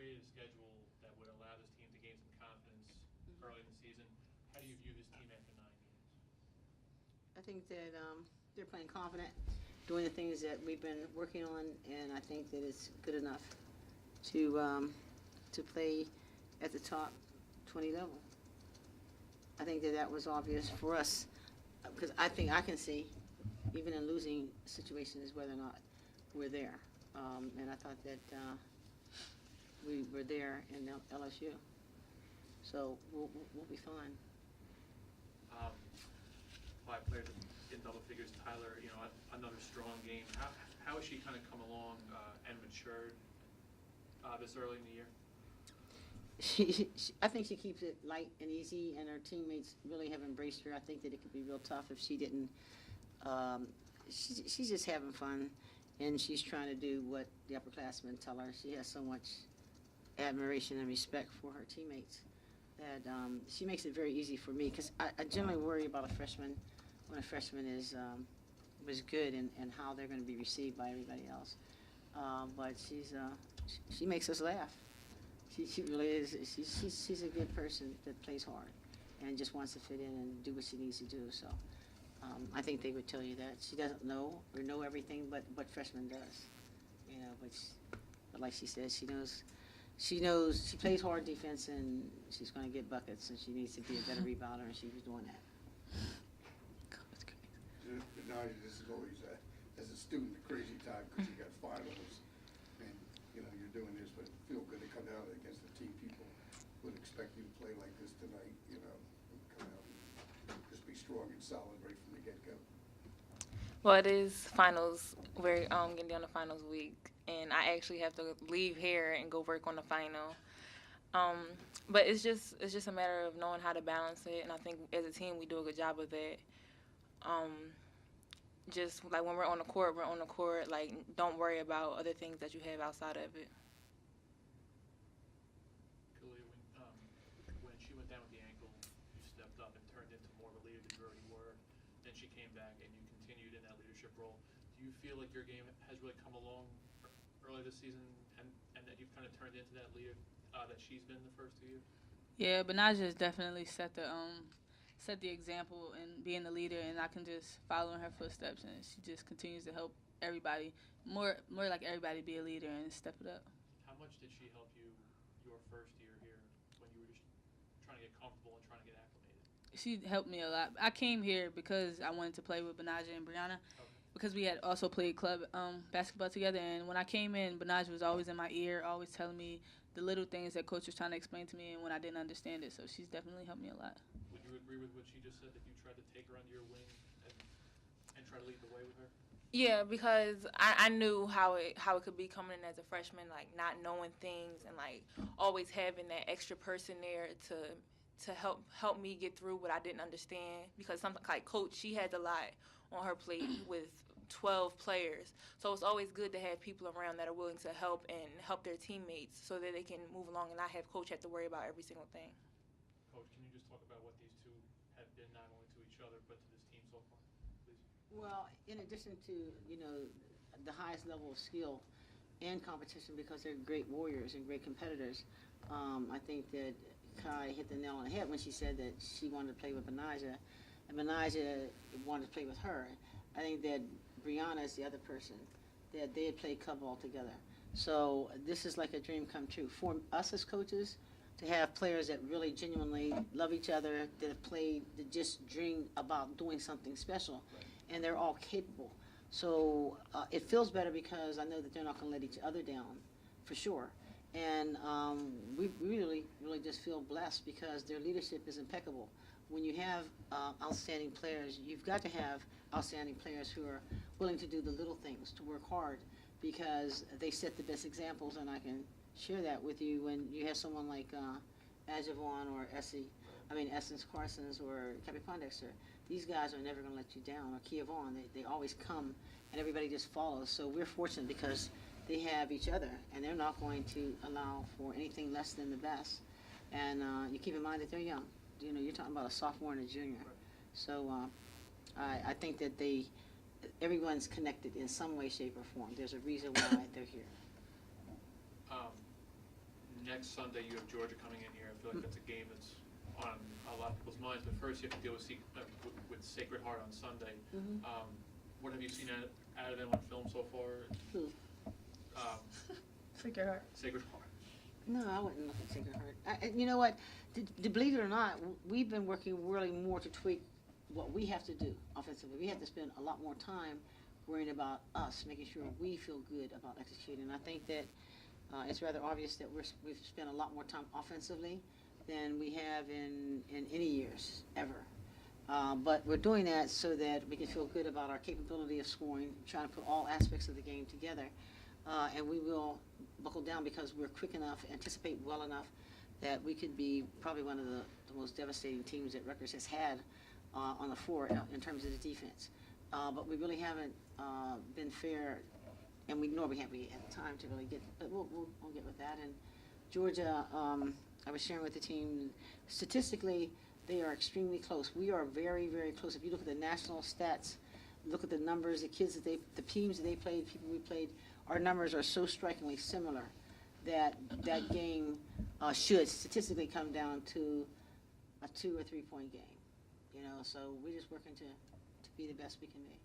created a schedule that would allow this team to gain some confidence early in the season. How do you view this team after 9 games? I think that they're playing confident, doing the things that we've been working on, and I think that it's good enough to play at the top 20 level. I think that that was obvious for us, because I think I can see, even in losing situations, whether or not we're there. And I thought that we were there in LSU. So we'll be fine. 5 players in double figures. Tyler, another strong game. How has she kind of come along and matured this early in the year? I think she keeps it light and easy, and her teammates really have embraced her. I think that it could be real tough if she didn't. She's just having fun, and she's trying to do what the upperclassmen tell her. She has so much admiration and respect for her teammates that she makes it very easy for me, because I generally worry about a freshman when a freshman is good and how they're going to be received by everybody else. But she makes us laugh. She really is. She's a good person that plays hard and just wants to fit in and do what she needs to do. So I think they would tell you that she doesn't know or know everything, but what freshman does, but like she says, she knows. She plays hard defense, and she's going to get buckets, and she needs to be a better rebounder, and she was doing that. Betnijah, this is always, as a student, a crazy time, because you got finals, and, you're doing this, but it feel good to come out against a team people would expect you to play like this tonight, come out and just be strong and solid right from the get-go. Well, it is finals. We're getting down to finals week, and I actually have to leave here and go work on the final. But it's just a matter of knowing how to balance it, and I think as a team we do a good job of that. Just like when we're on the court, like, don't worry about other things that you have outside of it. Kahleah, when she went down with the ankle, you stepped up and turned into more of a leader than you already were. Then she came back and you continued in that leadership role. Do you feel like your game has really come along early this season, and that you've kind of turned into that leader that she's been the first 2 years? Yeah, Betnijah has definitely set the example in being the leader, and I can just follow in her footsteps, and she just continues to help everybody, more like everybody, be a leader and step it up. How much did she help you your first year here when you were just trying to get comfortable and trying to get acclimated? She helped me a lot. I came here because I wanted to play with Betnijah and Brianna, because we had also played club basketball together, and when I came in, Betnijah was always in my ear, always telling me the little things that coach was trying to explain to me, and when I didn't understand it, so she's definitely helped me a lot. Would you agree with what she just said, that you tried to take her under your wing and try to lead the way with her? Yeah, because I knew how it could be coming in as a freshman, like not knowing things and like always having that extra person there to help me get through what I didn't understand, because something like coach, she has a lot on her plate with 12 players. So it's always good to have people around that are willing to help and help their teammates so that they can move along and not have coach have to worry about every single thing. Coach, can you just talk about what these two have been, not only to each other but to this team so far, please? Well, in addition to, the highest level of skill and competition, because they're great warriors and great competitors, I think that Kai hit the nail on the head when she said that she wanted to play with Betnijah, and Betnijah wanted to play with her. I think that Brianna is the other person, that they had played club ball together. So this is like a dream come true. For us as coaches, to have players that really genuinely love each other, that have played, that just dream about doing something special, and they're all capable. So it feels better because I know that they're not going to let each other down, for sure. And we really, really just feel blessed because their leadership is impeccable. When you have outstanding players, you've got to have outstanding players who are willing to do the little things, to work hard, because they set the best examples, and I can share that with you when you have someone like Ajavon or Essence Carsons or Cappy Pondexter. These guys are never going to let you down, or Kia Vaughn. They always come, and everybody just follows. So we're fortunate because they have each other, and they're not going to allow for anything less than the best. And you keep in mind that they're young. You're talking about a sophomore and a junior. So I think that everyone's connected in some way, shape, or form. There's a reason why they're here. next Sunday you have Georgia coming in here. I feel like that's a game that's on a lot of people's minds. But first you have to deal with Sacred Heart on Sunday. What have you seen out of them on film so far? Who? Sacred Heart. Sacred Heart. No, I wouldn't look at Sacred Heart. You know what? To believe it or not, we've been working really more to tweak what we have to do offensively. We have to spend a lot more time worrying about us, making sure we feel good about executing. I think that it's rather obvious that we've spent a lot more time offensively than we have in any years ever. But we're doing that so that we can feel good about our capability of scoring, trying to put all aspects of the game together. And we will buckle down because we're quick enough, anticipate well enough that we could be probably one of the most devastating teams that Rutgers has had on the floor in terms of the defense. But we really haven't been fair, and nor we haven't had time to really get, but we'll get with that. And Georgia, I was sharing with the team, statistically, they are extremely close. We are very, very close. If you look at the national stats, look at the numbers, the teams that they played, people we played, our numbers are so strikingly similar that that game should statistically come down to a 2 or 3 point game. You know, so we're just working to be the best we can be.